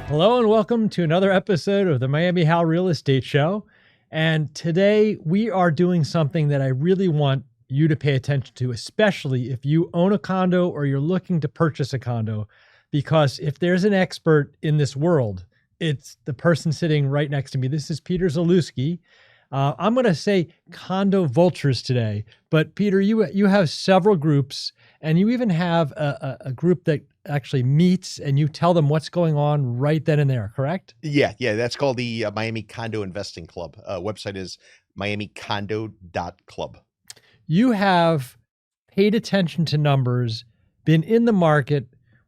Hello and welcome to another episode of the MiamiHal Real Estate Show. And today we are doing something that I really want you to pay attention to, especially if you own a condo or you're looking to purchase a condo, because if there's an expert in this world, it's the person sitting right next to me. This is Peter Zalewski. I'm going to say condo vultures today, but Peter, you have several groups, and you even have a group that actually meets and you tell them what's going on right then and there, correct? Yeah. That's called the Miami Condo Investing Club. Website is miamicondo.club. You have paid attention to numbers, been in the market,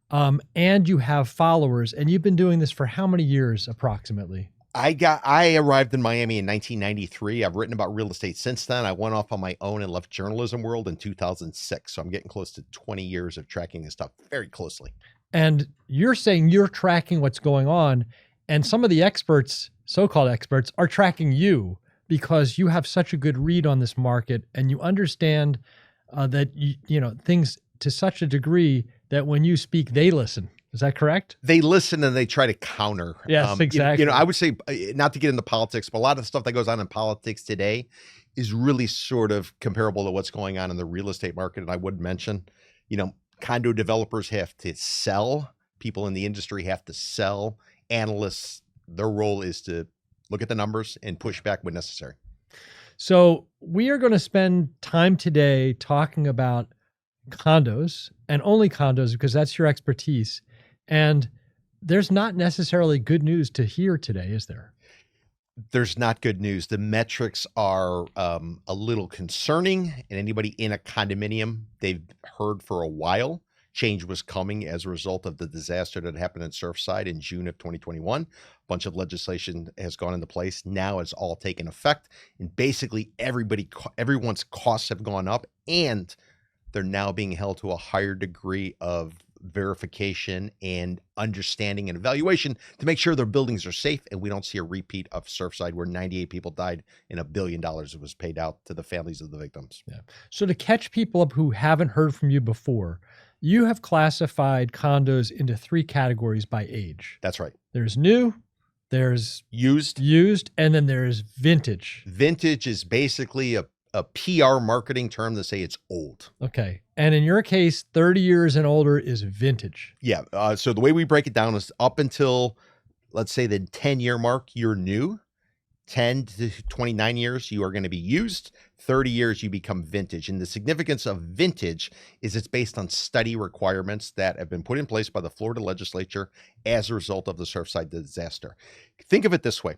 and you have followers, and you've been doing this for how many years approximately? I arrived in Miami in 1993. I've written about real estate since then. I went off on my own and left journalism world in 2006. So I'm getting close to 20 years of tracking this stuff very closely. And you're saying you're tracking what's going on, and some of the experts, so-called experts, are tracking you because you have such a good read on this market, and you understand that you know things to such a degree that when you speak, they listen. Is that correct? They listen and they try to counter. Yes, exactly. I would say, not to get into politics, but a lot of the stuff that goes on in politics today is really sort of comparable to what's going on in the real estate market. And I would mention, condo developers have to sell. People in the industry have to sell. Analysts, their role is to look at the numbers and push back when necessary. So we are going to spend time today talking about condos, and only condos because that's your expertise. And there's not necessarily good news to hear today, is there? There's not good news. The metrics are a little concerning, and anybody in a condominium, they've heard for a while change was coming as a result of the disaster that happened in Surfside in June of 2021. A bunch of legislation has gone into place. Now it's all taken effect, and basically everyone's costs have gone up, and they're now being held to a higher degree of verification and understanding and evaluation to make sure their buildings are safe and we don't see a repeat of Surfside where 98 people died and $1 billion was paid out to the families of the victims. Yeah. So to catch people up who haven't heard from you before, you have classified condos into 3 categories by age. That's right. There's new, there's used, and then there's vintage. Vintage is basically a PR marketing term to say it's old. Okay. And in your case, 30 years and older is vintage. Yeah. So the way we break it down is up until, let's say, the 10-year mark, you're new. 10 to 29 years, you are going to be used. 30 years, you become vintage. And the significance of vintage is it's based on study requirements that have been put in place by the Florida legislature as a result of the Surfside disaster. Think of it this way.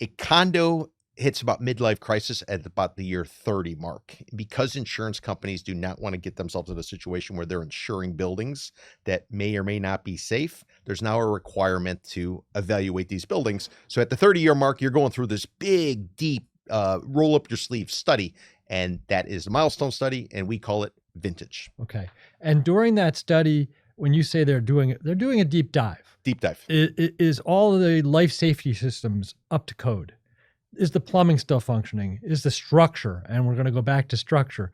A condo hits about midlife crisis at about the year 30 mark. Because insurance companies do not want to get themselves in a situation where they're insuring buildings that may or may not be safe, there's now a requirement to evaluate these buildings. So at the 30-year mark, you're going through this big, deep, roll up your sleeve study. And that is a milestone study, and we call it vintage. Okay. And during that study, when you say they're doing a deep dive. Deep dive. Is all of the life safety systems up to code? Is the plumbing still functioning? Is the structure, and we're going to go back to structure,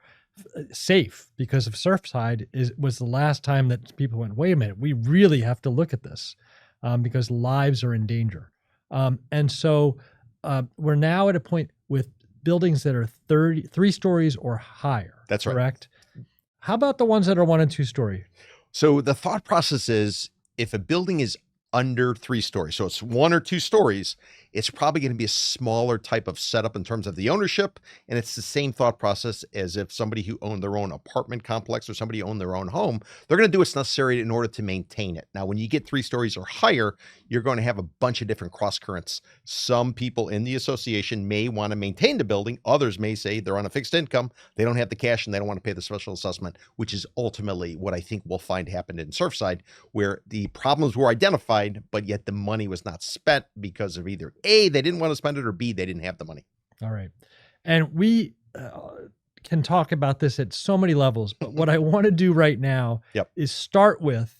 safe? Because of Surfside was the last time that people went, wait a minute, we really have to look at this because lives are in danger. And so we're now at a point with buildings that are 3 stories or higher. That's right. Correct? How about the ones that are 1 and 2 story? So the thought process is if a building is under 3 stories, so it's 1 or 2 stories, it's probably going to be a smaller type of setup in terms of the ownership. And it's the same thought process as if somebody who owned their own apartment complex or somebody who owned their own home, they're going to do what's necessary in order to maintain it. Now, when you get 3 stories or higher, you're going to have a bunch of different cross currents. Some people in the association may want to maintain the building. Others may say they're on a fixed income. They don't have the cash and they don't want to pay the special assessment, which is ultimately what I think we'll find happened in Surfside, where the problems were identified, but yet the money was not spent because of either A, they didn't want to spend it, or B, they didn't have the money. All right. And we can talk about this at so many levels, but what I want to do right now is start with,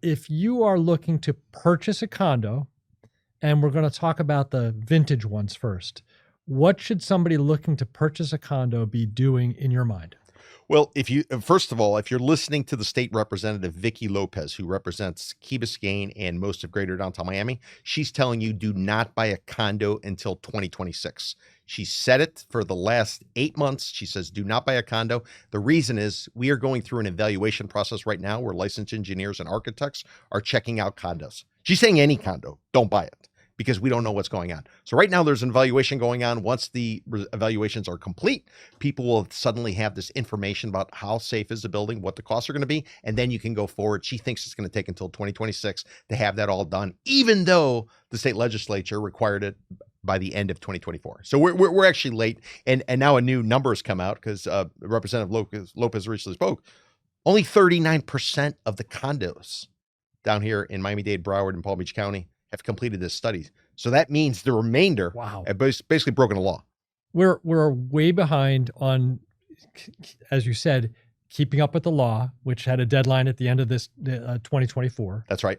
if you are looking to purchase a condo, and we're going to talk about the vintage ones first, what should somebody looking to purchase a condo be doing in your mind? Well, if you first of all, if you're listening to the state representative Vicky Lopez, who represents Key Biscayne and most of Greater Downtown Miami, she's telling you do not buy a condo until 2026. She said it for the last 8 months. She says do not buy a condo. The reason is we are going through an evaluation process right now where licensed engineers and architects are checking out condos. She's saying any condo, don't buy it, because we don't know what's going on. So right now there's an evaluation going on. Once the evaluations are complete, people will suddenly have this information about how safe is the building, what the costs are going to be, and then you can go forward. She thinks it's going to take until 2026 to have that all done, even though the state legislature required it by the end of 2024. So we're actually late, and now a new number has come out because Representative Lopez recently spoke. Only 39% of the condos down here in Miami-Dade, Broward, and Palm Beach County have completed this study. So that means the remainder have basically broken the law. We're way behind on, as you said, keeping up with the law, which had a deadline at the end of this 2024. That's right.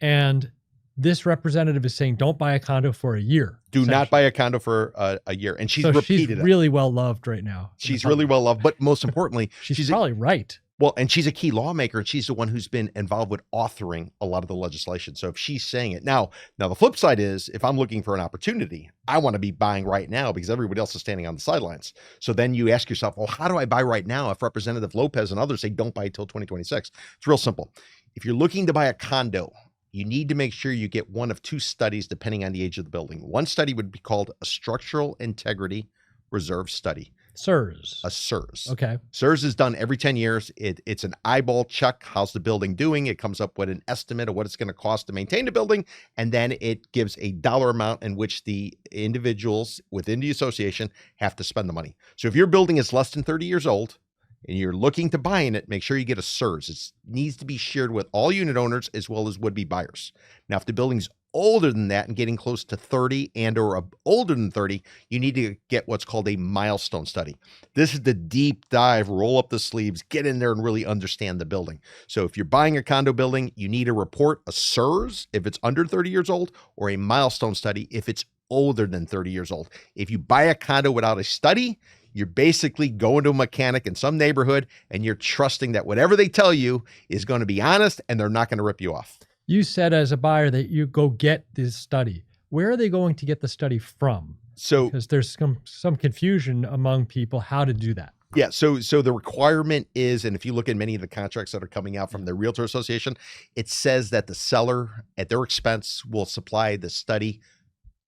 And this representative is saying, don't buy a condo for a year. Do not buy a condo for a year. And she's repeated she's really well loved right now. She's really well loved, but most importantly, she's probably right. Well, and she's a key lawmaker, and she's the one who's been involved with authoring a lot of the legislation. So if she's saying it now the flip side is if I'm looking for an opportunity, I want to be buying right now because everybody else is standing on the sidelines. So then you ask yourself, well, how do I buy right now if Representative Lopez and others say don't buy until 2026? It's real simple. If you're looking to buy a condo, you need to make sure you get one of two studies depending on the age of the building. One study would be called a structural integrity reserve study. SIRS. A SIRS. Okay. SIRS is done every 10 years. It's an eyeball check. How's the building doing? It comes up with an estimate of what it's going to cost to maintain the building. And then it gives a dollar amount in which the individuals within the association have to spend the money. So if your building is less than 30 years old and you're looking to buy in it, make sure you get a SIRS. It needs to be shared with all unit owners as well as would-be buyers. Now, if the building's older than that and getting close to 30 and or older than 30, you need to get what's called a milestone study. This is the deep dive, roll up the sleeves, get in there and really understand the building. So if you're buying a condo building, you need to report a SIRS if it's under 30 years old or a milestone study if it's older than 30 years old. If you buy a condo without a study, you're basically going to a mechanic in some neighborhood and you're trusting that whatever they tell you is going to be honest and they're not going to rip you off. You said as a buyer that you go get this study. Where are they going to get the study from? So, because there's some confusion among people how to do that. Yeah. So the requirement is, and if you look at many of the contracts that are coming out from the Realtor Association, it says that the seller at their expense will supply the study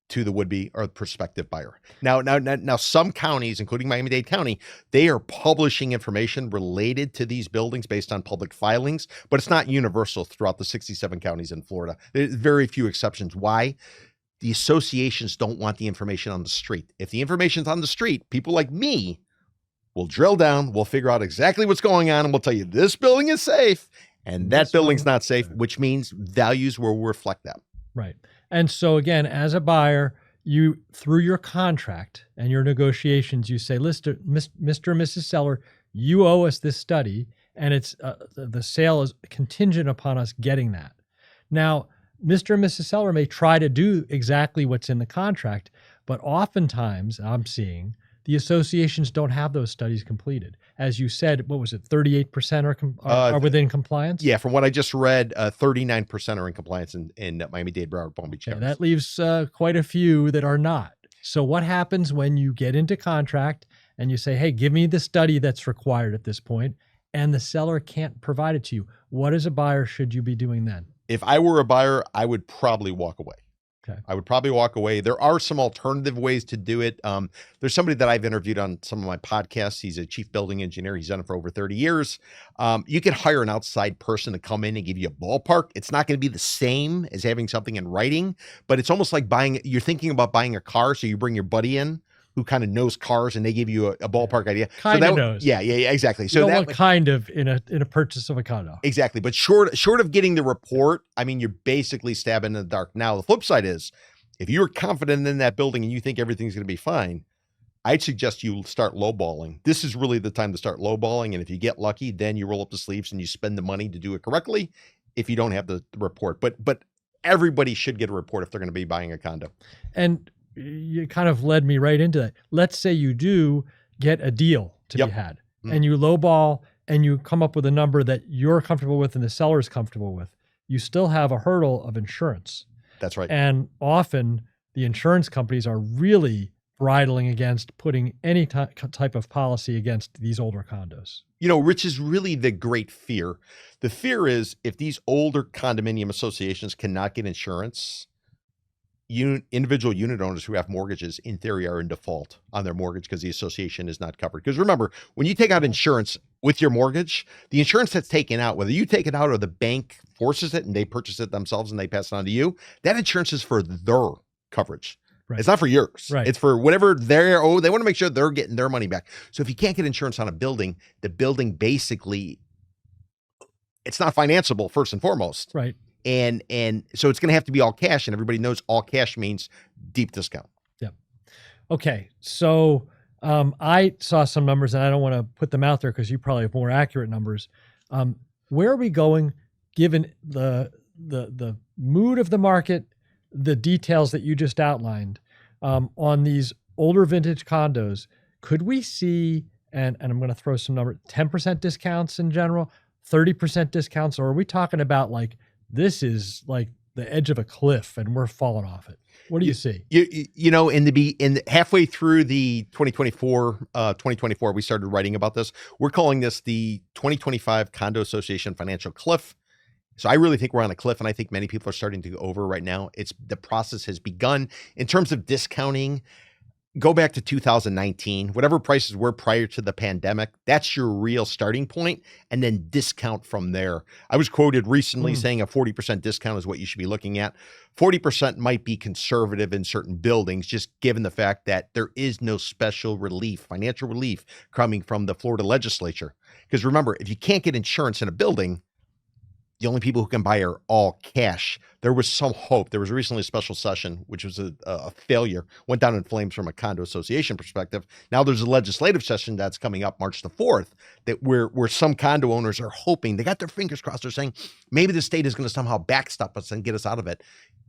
to the would-be or prospective buyer. Now, some counties, including Miami-Dade County, they are publishing information related to these buildings based on public filings, but it's not universal throughout the 67 counties in Florida. There's very few exceptions. Why? The associations don't want the information on the street. If the information's on the street, people like me will drill down, we'll figure out exactly what's going on, and we'll tell you this building is safe and that building's not safe, which means values will reflect that. Right. And so again, as a buyer, you, through your contract and your negotiations, you say, Mr. and Mrs. Seller, you owe us this study, and it's the sale is contingent upon us getting that. Now, Mr. and Mrs. Seller may try to do exactly what's in the contract, but oftentimes I'm seeing the associations don't have those studies completed. As you said, what was it, 38% are within compliance? Yeah, from what I just read, 39% are in compliance in Miami-Dade, Broward, Palm Beach counties. That leaves quite a few that are not. So what happens when you get into contract and you say, hey, give me the study that's required at this point, and the seller can't provide it to you? What as a buyer should you be doing then? If I were a buyer, I would probably walk away. Okay. I would probably walk away. There are some alternative ways to do it. There's somebody that I've interviewed on some of my podcasts. He's a chief building engineer. He's done it for over 30 years. You can hire an outside person to come in and give you a ballpark. It's not going to be the same as having something in writing, but it's almost like you're thinking about buying a car. So you bring your buddy in who kind of knows cars and they give you a ballpark idea. Kind of knows. Yeah, exactly. So that kind of in a purchase of a condo. Exactly. But short of getting the report, I mean, you're basically stabbing in the dark. Now, the flip side is if you're confident in that building and you think everything's going to be fine, I'd suggest you start lowballing. This is really the time to start lowballing. And if you get lucky, then you roll up the sleeves and you spend the money to do it correctly if you don't have the report. But everybody should get a report if they're going to be buying a condo. And you kind of led me right into that. Let's say you do get a deal to be had. and you lowball and you come up with a number that you're comfortable with and the seller is comfortable with, you still have a hurdle of insurance. That's right. And often the insurance companies are really bridling against putting any type of policy against these older condos. Rich, is really the great fear. The fear is if these older condominium associations cannot get insurance, individual unit owners who have mortgages in theory are in default on their mortgage because the association is not covered. Because remember, when you take out insurance with your mortgage, the insurance that's taken out, whether you take it out or the bank forces it and they purchase it themselves and they pass it on to you, that insurance is for their coverage. Right. It's not for yours. Right. It's for whatever they want to make sure they're getting their money back. So if you can't get insurance on a building, the building basically, it's not financeable first and foremost. Right. And so it's going to have to be all cash, and everybody knows all cash means deep discount. Yep. Okay. So I saw some numbers, and I don't want to put them out there because you probably have more accurate numbers. Where are we going given the mood of the market, the details that you just outlined on these older vintage condos? Could we see, and I'm going to throw some numbers, 10% discounts in general, 30% discounts, or are we talking about like, this is like the edge of a cliff and we're falling off it? What do you see? Halfway through the 2024, we started writing about this. We're calling this the 2025 Condo Association Financial Cliff. So I really think we're on a cliff, and I think many people are starting to go over right now. The process has begun in terms of discounting. Go back to 2019, whatever prices were prior to the pandemic, that's your real starting point, and then discount from there. I was quoted recently saying a 40% discount is what you should be looking at. 40% might be conservative in certain buildings, just given the fact that there is no special relief, financial relief coming from the Florida legislature. Because remember, if you can't get insurance in a building, the only people who can buy are all cash. There was some hope. There was recently a special session, which was a failure, went down in flames from a condo association perspective. Now there's a legislative session that's coming up March the 4th that where some condo owners are hoping, they got their fingers crossed. They're saying maybe the state is going to somehow backstop us and get us out of it.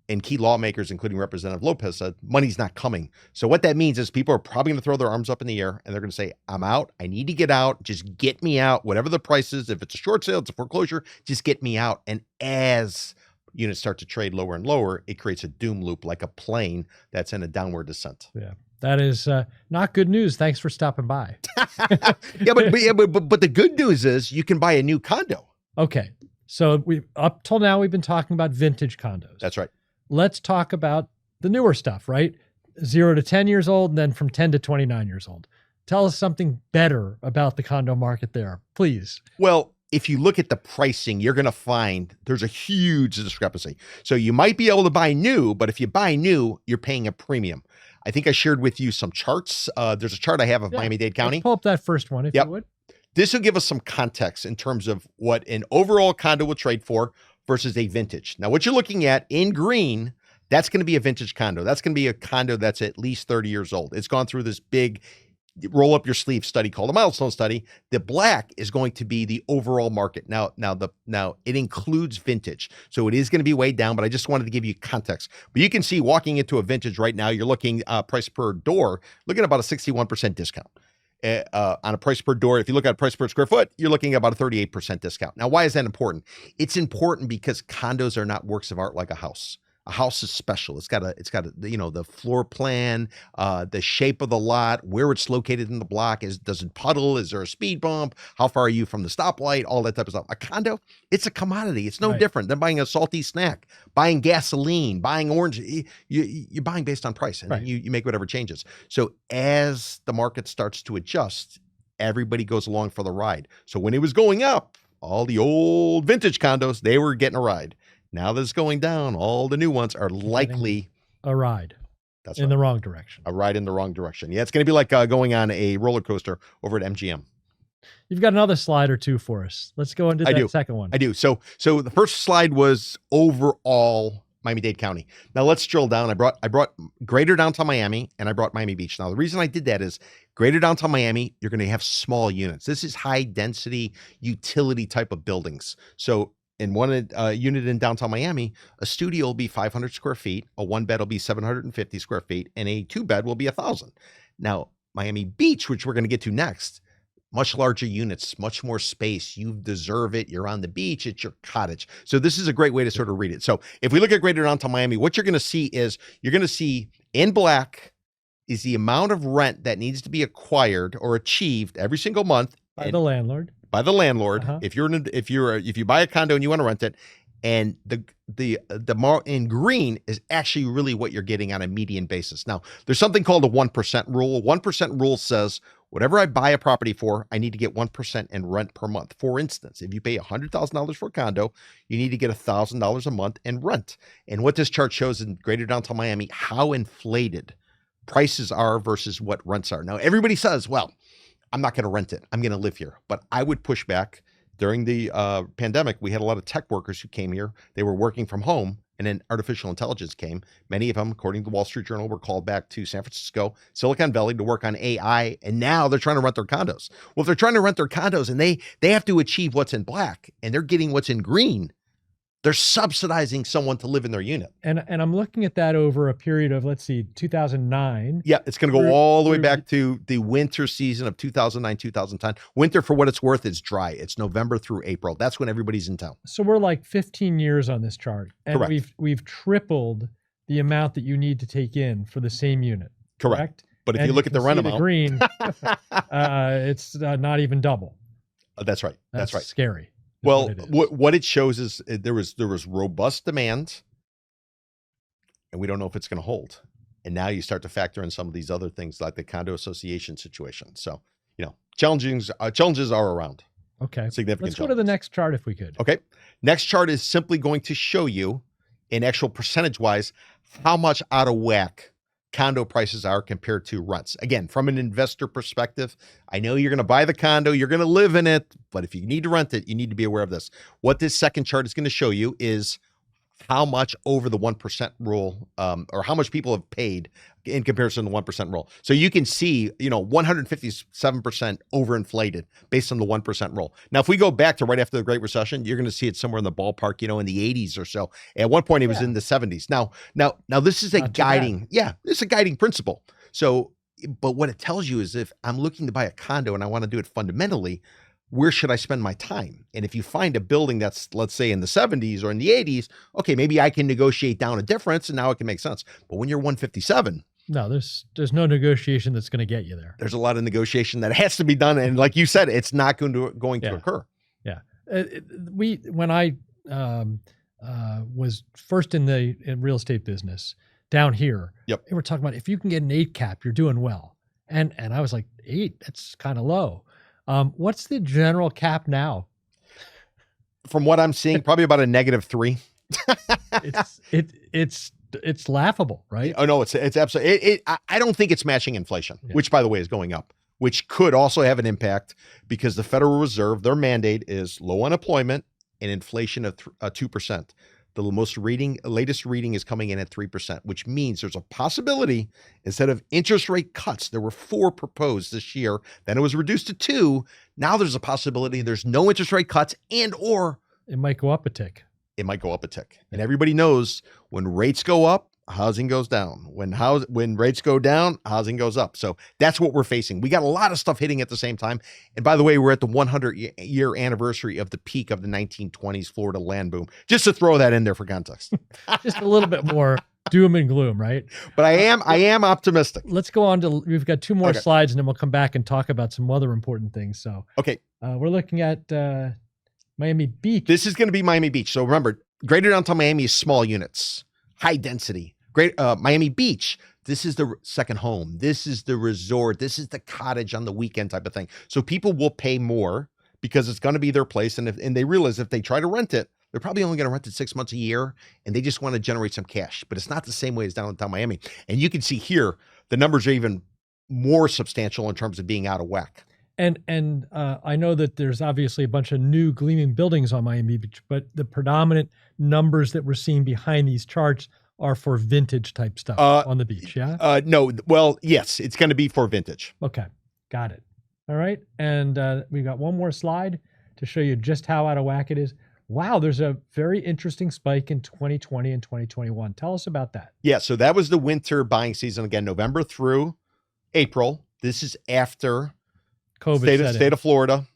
And key lawmakers, including Representative Lopez, said money's not coming. So what that means is people are probably going to throw their arms up in the air and they're going to say, I'm out. I need to get out. Just get me out. Whatever the price is, if it's a short sale, it's a foreclosure, just get me out. And as units start to trade lower and lower, it creates a doom loop like a plane that's in a downward descent. Yeah. That is not good news. Thanks for stopping by. but the good news is you can buy a new condo. Okay. So up till now, we've been talking about vintage condos. That's right. Let's talk about the newer stuff, right? 0 to 10 years old, and then from 10 to 29 years old. Tell us something better about the condo market there, please. Well, if you look at the pricing, you're going to find there's a huge discrepancy. So you might be able to buy new, but if you buy new, you're paying a premium. I think I shared with you some charts. There's a chart I have of Miami-Dade County. Let's pull up that first one, if you would. This will give us some context in terms of what an overall condo will trade for versus a vintage. Now, what you're looking at in green, that's going to be a vintage condo. That's going to be a condo that's at least 30 years old. It's gone through this big roll up your sleeve study called a milestone study. The black is going to be the overall market. Now it includes vintage. So it is going to be way down, but I just wanted to give you context. But you can see walking into a vintage right now, you're looking price per door, looking at about a 61% discount. On a price per door. If you look at price per square foot, you're looking at about a 38% discount. Now, why is that important? It's important because condos are not works of art like a house. A house is special. It's got the floor plan, the shape of the lot, where it's located in the block. Does it puddle? Is there a speed bump? How far are you from the stoplight? All that type of stuff. A condo, it's a commodity. It's no different than buying a salty snack, buying gasoline, buying orange. You're buying based on price, and then you make whatever changes. So as the market starts to adjust, everybody goes along for the ride. So when it was going up, all the old vintage condos, they were getting a ride. Now that it's going down, all the new ones are likely a ride. That's in the wrong direction. A ride in the wrong direction. Yeah, it's going to be like going on a roller coaster over at MGM. You've got another slide or two for us. Let's go into that second one. I do. So the first slide was overall Miami-Dade County. Now let's drill down. I brought Greater Downtown Miami and I brought Miami Beach. Now the reason I did that is Greater Downtown Miami, you're going to have small units. This is high density utility type of buildings. So in one unit in downtown Miami, a studio will be 500 square feet, a one bed will be 750 square feet, and a two bed will be 1,000. Now, Miami Beach, which we're going to get to next, much larger units, much more space. You deserve it. You're on the beach. It's your cottage. So this is a great way to sort of read it. So if we look at Greater Downtown Miami, what you're going to see is you're going to see in black is the amount of rent that needs to be acquired or achieved every single month by the landlord. By the landlord. If you buy a condo and you want to rent it, and the more in green is actually really what you're getting on a median basis. Now, there's something called a 1% rule. A 1% rule says whatever I buy a property for, I need to get 1% in rent per month. For instance, if you pay $100,000 for a condo, you need to get $1,000 a month in rent. And what this chart shows in Greater Downtown Miami, how inflated prices are versus what rents are. Now, everybody says, well, I'm not going to rent it. I'm going to live here. But I would push back. During the pandemic, we had a lot of tech workers who came here. They were working from home, and then artificial intelligence came. Many of them, according to the Wall Street Journal, were called back to San Francisco, Silicon Valley to work on AI, and now they're trying to rent their condos. Well, if they're trying to rent their condos and they have to achieve what's in black, and they're getting what's in green, they're subsidizing someone to live in their unit. And I'm looking at that over a period of, let's see, 2009. Yeah, it's going to go all the way back to the winter season of 2009, 2010. Winter, for what it's worth, is dry. It's November through April. That's when everybody's in town. So we're like 15 years on this chart. And correct. We've tripled the amount that you need to take in for the same unit. Correct. But if you look at the rent amount, the green, it's not even double. That's right. That's right. Scary. Well, what it shows is there was robust demand, and we don't know if it's going to hold. And now you start to factor in some of these other things like the condo association situation. So, challenges are around. Okay. Significant. Let's go to the next chart if we could. Okay. Next chart is simply going to show you in actual percentage wise how much out of whack condo prices are compared to rents. Again, from an investor perspective, I know you're going to buy the condo, you're going to live in it, but if you need to rent it, you need to be aware of this. What this second chart is going to show you is how much over the 1% rule, or how much people have paid in comparison to the 1% rule. So you can see, 157% overinflated based on the 1% rule. Now, if we go back to right after the Great Recession, you're going to see it somewhere in the ballpark, in the 80s or so. At one point, it was in the 70s. Now this is a guiding, it's a guiding principle. So, but what it tells you is if I'm looking to buy a condo and I want to do it fundamentally, where should I spend my time? And if you find a building that's, let's say, in the 70s or in the 80s, okay, maybe I can negotiate down a difference and now it can make sense. But when you're 157, no, there's no negotiation that's going to get you there. There's a lot of negotiation that has to be done. And like you said, it's not going to occur. Yeah. When I was first in real estate business down here, they were talking about if you can get an 8 cap, you're doing well. And I was like, 8, that's kind of low. What's the general cap now? From what I'm seeing, probably about a -3. It's laughable, right? Oh no, it's absolutely. I don't think it's matching inflation, which by the way is going up, which could also have an impact because the Federal Reserve, their mandate is low unemployment and inflation of 2%. The latest reading is coming in at 3%, which means there's a possibility instead of interest rate cuts, there were 4 proposed this year, then it was reduced to 2. Now there's a possibility there's no interest rate cuts or it might go up a tick. It might go up a tick. And everybody knows when rates go up, housing goes down. When rates go down, housing goes up. So that's what we're facing. We got a lot of stuff hitting at the same time. And by the way, we're at the 100-year anniversary of the peak of the 1920s Florida land boom. Just to throw that in there for context. Just a little bit more doom and gloom, right? But I am optimistic. Let's go on to, we've got 2 more slides and then we'll come back and talk about some other important things. So, we're looking at Miami Beach. This is going to be Miami Beach. So remember, Greater Downtown Miami is small units, high density. Miami Beach, this is the second home. This is the resort. This is the cottage on the weekend type of thing. So people will pay more because it's going to be their place. And they realize if they try to rent it, they're probably only going to rent it 6 months a year and they just want to generate some cash. But it's not the same way as downtown Miami. And you can see here, the numbers are even more substantial in terms of being out of whack. And I know that there's obviously a bunch of new gleaming buildings on Miami Beach, but the predominant numbers that we're seeing behind these charts are for vintage type stuff on the beach, yeah? No, well, yes, it's going to be for vintage. Okay, got it. All right, and we've got one more slide to show you just how out of whack it is. Wow, there's a very interesting spike in 2020 and 2021. Tell us about that. Yeah, so that was the winter buying season, again, November through April. This is after COVID set State in. of Florida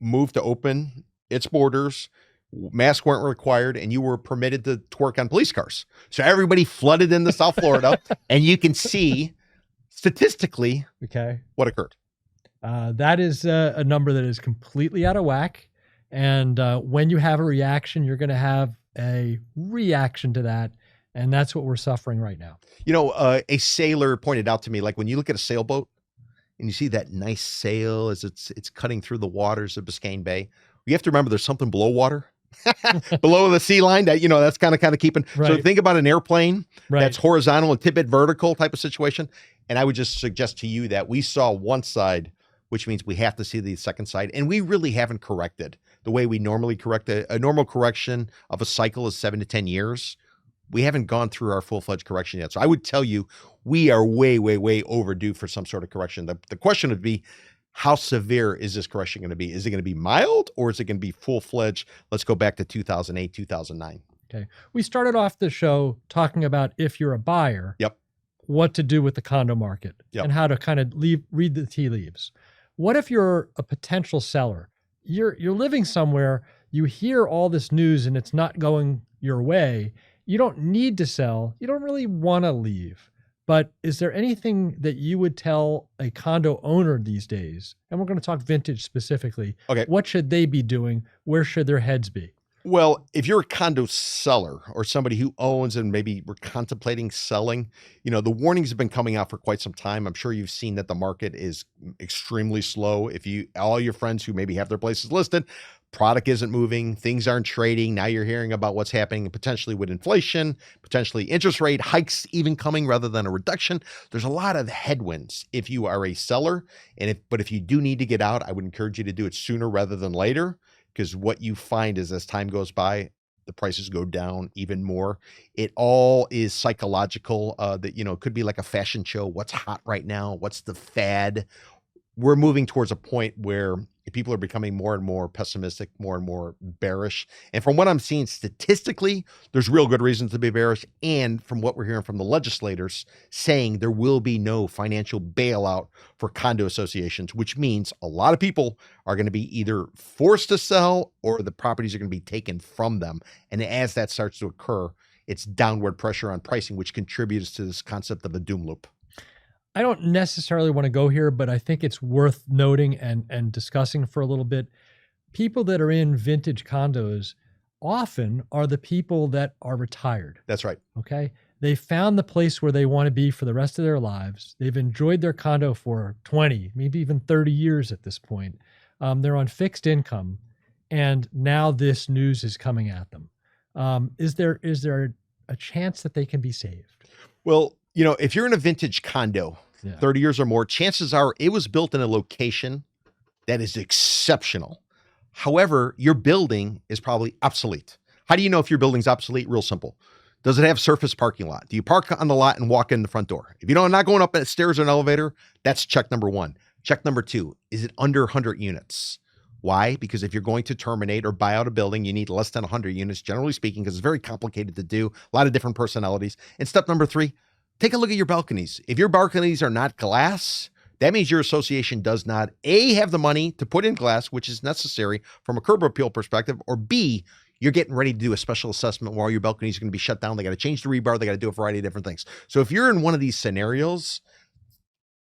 moved to open its borders. Masks weren't required, and you were permitted to twerk on police cars. So everybody flooded into South Florida, and you can see statistically Okay. what occurred. That is a number that is completely out of whack. And when you have a reaction, you're going to have a reaction to that. And that's what we're suffering right now. You know, a sailor pointed out to me, like when you look at a sailboat and you see that nice sail as it's cutting through the waters of Biscayne Bay, you have to remember there's something below water, below the sea line that, that's kind of keeping. Right. So think about an airplane Right. that's horizontal and tip it vertical type of situation. And I would just suggest to you that we saw one side, which means we have to see the second side. And we really haven't corrected the way we normally correct. A normal correction of a cycle is 7 to 10 years. We haven't gone through our full-fledged correction yet. So I would tell you, we are way, way, way overdue for some sort of correction. The question would be, how severe is this correction going to be? Is it going to be mild, or is it going to be full-fledged? Let's go back to 2008, 2009. Okay. We started off the show talking about, if you're a buyer, Yep. what to do with the condo market, Yep. and how to kind of read the tea leaves. What if you're a potential seller? You're living somewhere, you hear all this news and it's not going your way. You don't need to sell. You don't really want to leave. But is there anything that you would tell a condo owner these days? And we're going to talk vintage specifically. Okay. What should they be doing? Where should their heads be? Well, if you're a condo seller or somebody who owns and maybe we're contemplating selling, the warnings have been coming out for quite some time. I'm sure you've seen that the market is extremely slow. If all your friends who maybe have their places listed, product isn't moving, things aren't trading. Now you're hearing about what's happening potentially with inflation, potentially interest rate hikes even coming rather than a reduction. There's a lot of headwinds if you are a seller. But if you do need to get out, I would encourage you to do it sooner rather than later. Because what you find is, as time goes by, the prices go down even more. It all is psychological. It could be like a fashion show. What's hot right now? What's the fad? We're moving towards a point where people are becoming more and more pessimistic, more and more bearish. And from what I'm seeing statistically, there's real good reasons to be bearish. And from what we're hearing from the legislators saying there will be no financial bailout for condo associations, which means a lot of people are going to be either forced to sell or the properties are going to be taken from them. And as that starts to occur, it's downward pressure on pricing, which contributes to this concept of a doom loop. I don't necessarily want to go here, but I think it's worth noting and discussing for a little bit. People that are in vintage condos often are the people that are retired. That's right. Okay. They found the place where they want to be for the rest of their lives. They've enjoyed their condo for 20, maybe even 30 years at this point. They're on fixed income, and now this news is coming at them. Is there a chance that they can be saved? Well, if you're in a vintage condo, 30 years or more, chances are it was built in a location that is exceptional. However, your building is probably obsolete. How do you know if your building's obsolete? Real simple. Does it have surface parking lot? Do you park on the lot and walk in the front door? If you don't, not going up stairs or an elevator, that's check number one. Check number two, is it under 100 units? Why? Because if you're going to terminate or buy out a building, you need less than 100 units, generally speaking, because it's very complicated to do, a lot of different personalities. And step number three, take a look at your balconies. If your balconies are not glass, that means your association does not, A, have the money to put in glass, which is necessary from a curb appeal perspective, or B, you're getting ready to do a special assessment where all your balconies are going to be shut down. They got to change the rebar. They got to do a variety of different things. So if you're in one of these scenarios,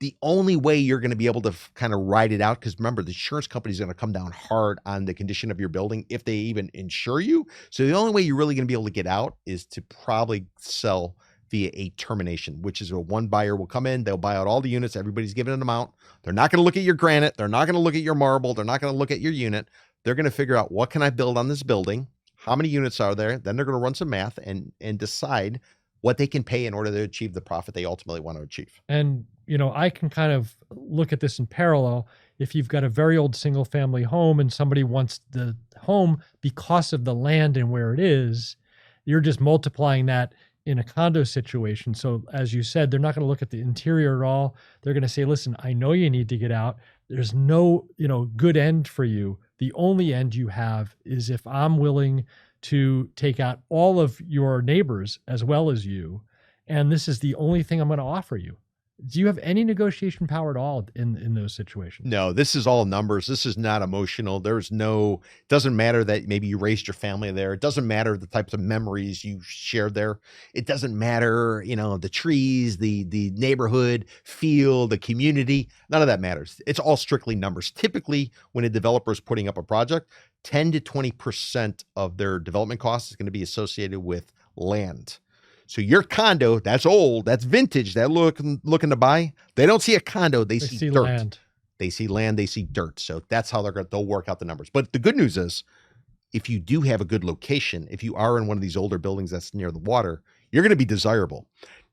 the only way you're going to be able to kind of ride it out, because remember, the insurance company is going to come down hard on the condition of your building if they even insure you. So the only way you're really going to be able to get out is to probably sell via a termination, which is where one buyer will come in, they'll buy out all the units, everybody's given an amount. They're not going to look at your granite, they're not going to look at your marble, they're not going to look at your unit. They're going to figure out, what can I build on this building? How many units are there? Then they're going to run some math and decide what they can pay in order to achieve the profit they ultimately want to achieve. And, I can kind of look at this in parallel. If you've got a very old single family home and somebody wants the home because of the land and where it is, you're just multiplying that in a condo situation. So as you said, they're not going to look at the interior at all. They're going to say, listen, I know you need to get out. There's no, good end for you. The only end you have is if I'm willing to take out all of your neighbors as well as you. And this is the only thing I'm going to offer you. Do you have any negotiation power at all in those situations? No, this is all numbers. This is not emotional. Doesn't matter that maybe you raised your family there. It doesn't matter the types of memories you shared there. It doesn't matter, the trees, the neighborhood feel, the community. None of that matters. It's all strictly numbers. Typically, when a developer is putting up a project, 10 to 20% of their development cost is going to be associated with land. So your condo, that's old, that's vintage, that looking to buy, they don't see a condo, they see dirt. Land. They see land, they see dirt. So that's how they'll work out the numbers. But the good news is, if you do have a good location, if you are in one of these older buildings that's near the water, you're going to be desirable.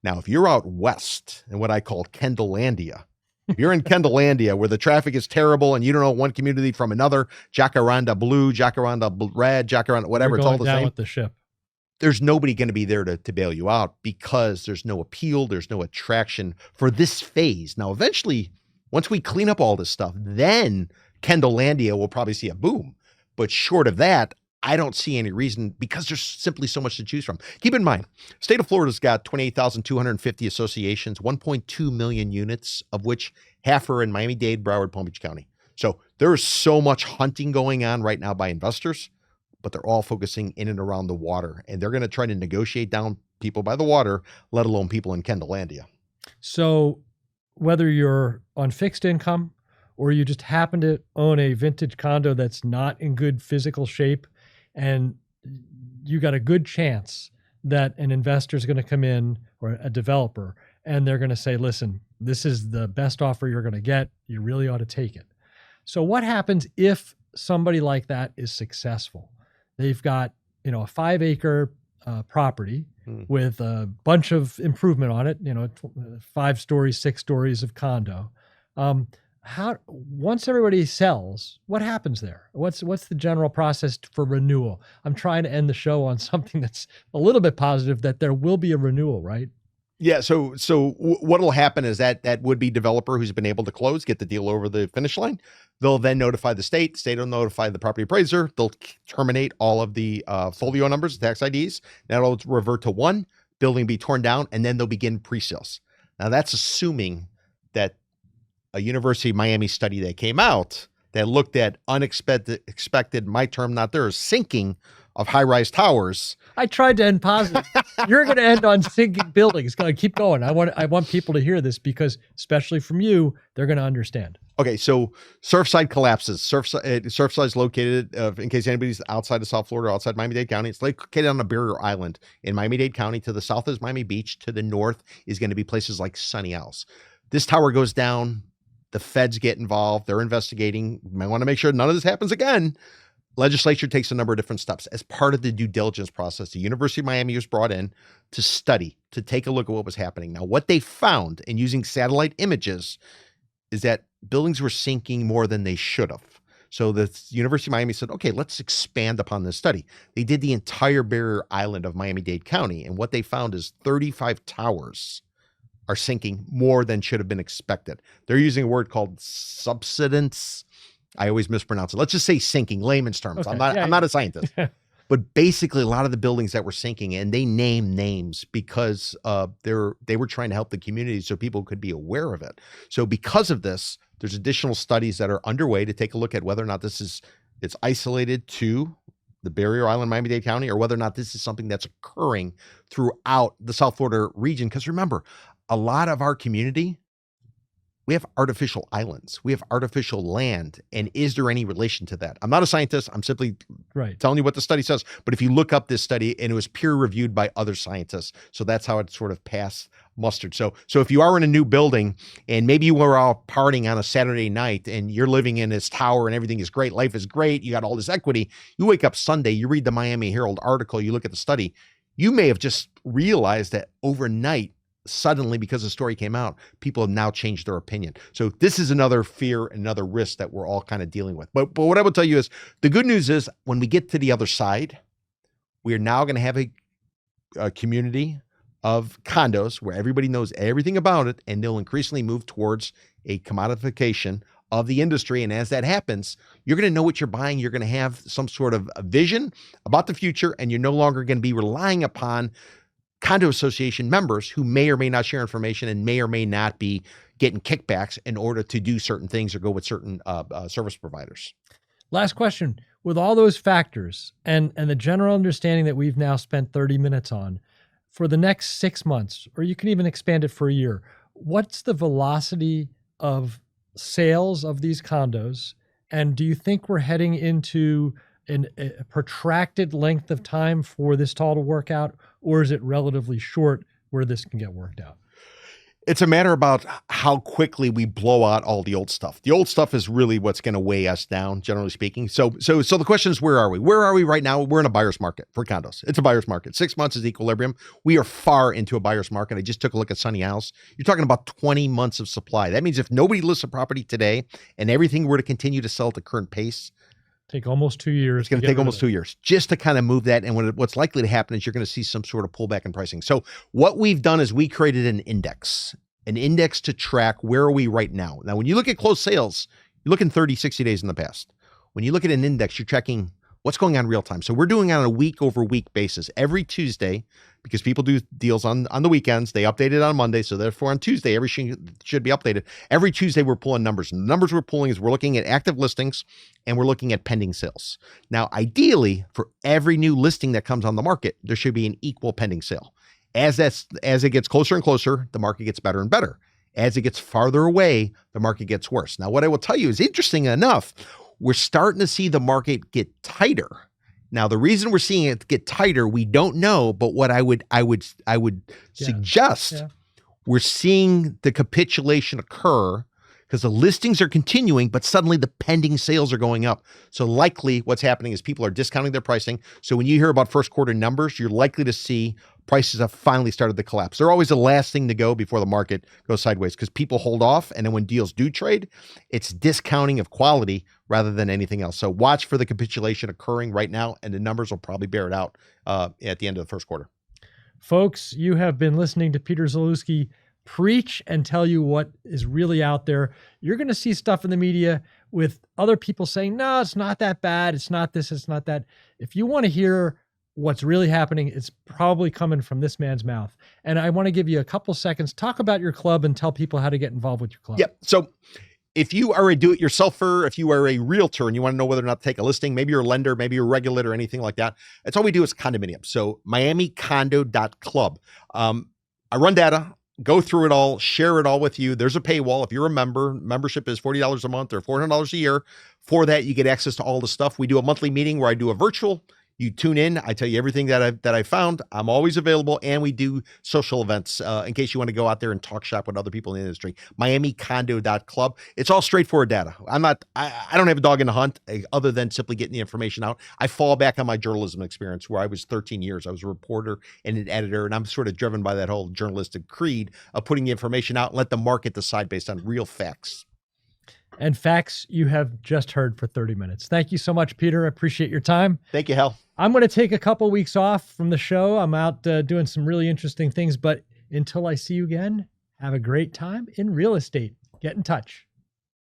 Now, if you're out west in what I call Kendallandia, if you're in Kendallandia where the traffic is terrible and you don't know one community from another, Jacaranda blue, Jacaranda red, Jacaranda whatever, it's all the down same. With the ship. There's nobody going to be there to bail you out because there's no appeal, there's no attraction for this phase. Now, eventually, once we clean up all this stuff, then Kendallandia will probably see a boom. But short of that, I don't see any reason because there's simply so much to choose from. Keep in mind, state of Florida's got 28,250 associations, 1.2 million units, of which half are in Miami-Dade, Broward, Palm Beach County. So there is so much hunting going on right now by investors, but they're all focusing in and around the water, and they're going to try to negotiate down people by the water, let alone people in Kendallandia. So whether you're on fixed income or you just happen to own a vintage condo that's not in good physical shape, and you got a good chance that an investor is going to come in, or a developer, and they're going to say, listen, this is the best offer you're going to get. You really ought to take it. So what happens if somebody like that is successful? They've got, a 5-acre property with a bunch of improvement on it, 5 stories, 6 stories of condo. Once everybody sells, what happens there? What's the general process for renewal? I'm trying to end the show on something that's a little bit positive, that there will be a renewal, right? Yeah. So what'll happen is that would-be developer who's been able to close, get the deal over the finish line, they'll then notify the state. State will notify the property appraiser. They'll terminate all of the folio numbers, tax IDs. That'll revert to one building, be torn down, and then they'll begin pre-sales. Now that's assuming that a University of Miami study that came out that looked at expected, my term not theirs, sinking of high-rise towers. I tried to end positive. You're going to end on sinking buildings. Keep going. I want people to hear this because, especially from you, they're going to understand. Okay, so Surfside collapses. Surfside is located, in case anybody's outside of South Florida, outside Miami-Dade County, it's located on a barrier island in Miami-Dade County. To the south is Miami Beach. To the north is going to be places like Sunny Isles. This tower goes down. The feds get involved. They're investigating. You might want to make sure none of this happens again. Legislature takes a number of different steps. As part of the due diligence process, the University of Miami was brought in to study, to take a look at what was happening. Now, what they found in using satellite images is that buildings were sinking more than they should have. So the University of Miami said, okay, let's expand upon this study. They did the entire barrier island of Miami-Dade County, and what they found is 35 towers are sinking more than should have been expected. They're using a word called subsidence. I always mispronounce it. Let's just say sinking, layman's terms. Okay. I'm not a scientist. But basically, a lot of the buildings that were sinking, and they name names because they were trying to help the community so people could be aware of it. So because of this, there's additional studies that are underway to take a look at whether or not it's isolated to the barrier island, Miami-Dade County, or whether or not this is something that's occurring throughout the South Florida region. Because remember, a lot of our community, we have artificial islands, we have artificial land. And is there any relation to that? I'm not a scientist. I'm simply telling you what the study says. But if you look up this study, and it was peer reviewed by other scientists, so that's how it sort of passed muster. So if you are in a new building and maybe you were out partying on a Saturday night and you're living in this tower and everything is great, life is great, you got all this equity, you wake up Sunday, you read the Miami Herald article, you look at the study, you may have just realized that overnight, suddenly, because the story came out, people have now changed their opinion. So this is another fear, another risk that we're all kind of dealing with. But what I will tell you is, the good news is when we get to the other side, we are now going to have a community of condos where everybody knows everything about it, and they'll increasingly move towards a commodification of the industry. And as that happens, you're going to know what you're buying. You're going to have some sort of a vision about the future, and you're no longer going to be relying upon condo association members who may or may not share information and may or may not be getting kickbacks in order to do certain things or go with certain service providers. Last question. With all those factors and the general understanding that we've now spent 30 minutes on, for the next 6 months, or you can even expand it for a year, what's the velocity of sales of these condos? And do you think we're heading into a protracted length of time for this to all to work out, or is it relatively short where this can get worked out? It's a matter about how quickly we blow out all the old stuff. The old stuff is really what's going to weigh us down, generally speaking. So the question is, where are we? Where are we right now? We're in a buyer's market for condos. It's a buyer's market. 6 months is equilibrium. We are far into a buyer's market. I just took a look at Sunny Isles. You're talking about 20 months of supply. That means if nobody lists a property today and everything were to continue to sell at the current pace, take almost 2 years. It's going to take almost 2 years just to kind of move that. And what's likely to happen is you're going to see some sort of pullback in pricing. So what we've done is we created an index to track where are we right now. Now, when you look at closed sales, you're looking 30, 60 days in the past. When you look at an index, you're tracking what's going on real time. So we're doing it on a week over week basis every Tuesday, because people do deals on the weekends. They update it on Monday. So therefore on Tuesday, everything should be updated. Every Tuesday, we're pulling numbers. And the numbers we're pulling is we're looking at active listings and we're looking at pending sales. Now, ideally, for every new listing that comes on the market, there should be an equal pending sale. As it gets closer and closer, the market gets better and better. As it gets farther away, the market gets worse. Now, what I will tell you is, interesting enough, we're starting to see the market get tighter. Now, the reason we're seeing it get tighter, we don't know, but what I would suggest, we're seeing the capitulation occur because the listings are continuing, but suddenly the pending sales are going up. So likely what's happening is people are discounting their pricing. So when you hear about first quarter numbers, you're likely to see prices have finally started to collapse. They're always the last thing to go before the market goes sideways, because people hold off. And then when deals do trade, it's discounting of quality rather than anything else. So watch for the capitulation occurring right now, and the numbers will probably bear it out at the end of the first quarter. Folks, you have been listening to Peter Zalewski preach and tell you what is really out there. You're going to see stuff in the media with other people saying, no, it's not that bad. It's not this, it's not that. If you want to hear what's really happening, it's probably coming from this man's mouth. And I want to give you a couple seconds. Talk about your club and tell people how to get involved with your club. Yep. So if you are a do-it-yourselfer, if you are a realtor and you want to know whether or not to take a listing, maybe you're a lender, maybe you're a regulator, anything like that, that's all we do is condominium. So MiamiCondo.club. I run data, go through it all, share it all with you. There's a paywall. If you're a member, membership is $40 a month or $400 a year. For that, you get access to all the stuff. We do a monthly meeting where I do a virtual. You tune in. I tell you everything that I found. I'm always available, and we do social events in case you want to go out there and talk shop with other people in the industry. MiamiCondo.club. It's all straightforward data. I don't have a dog in the hunt other than simply getting the information out. I fall back on my journalism experience where I was 13 years. I was a reporter and an editor, and I'm sort of driven by that whole journalistic creed of putting the information out and let the market decide based on real facts. And facts you have just heard for 30 minutes. Thank you so much, Peter. I appreciate your time. Thank you, Hal. I'm going to take a couple weeks off from the show. I'm out doing some really interesting things, but until I see you again, have a great time in real estate. Get in touch.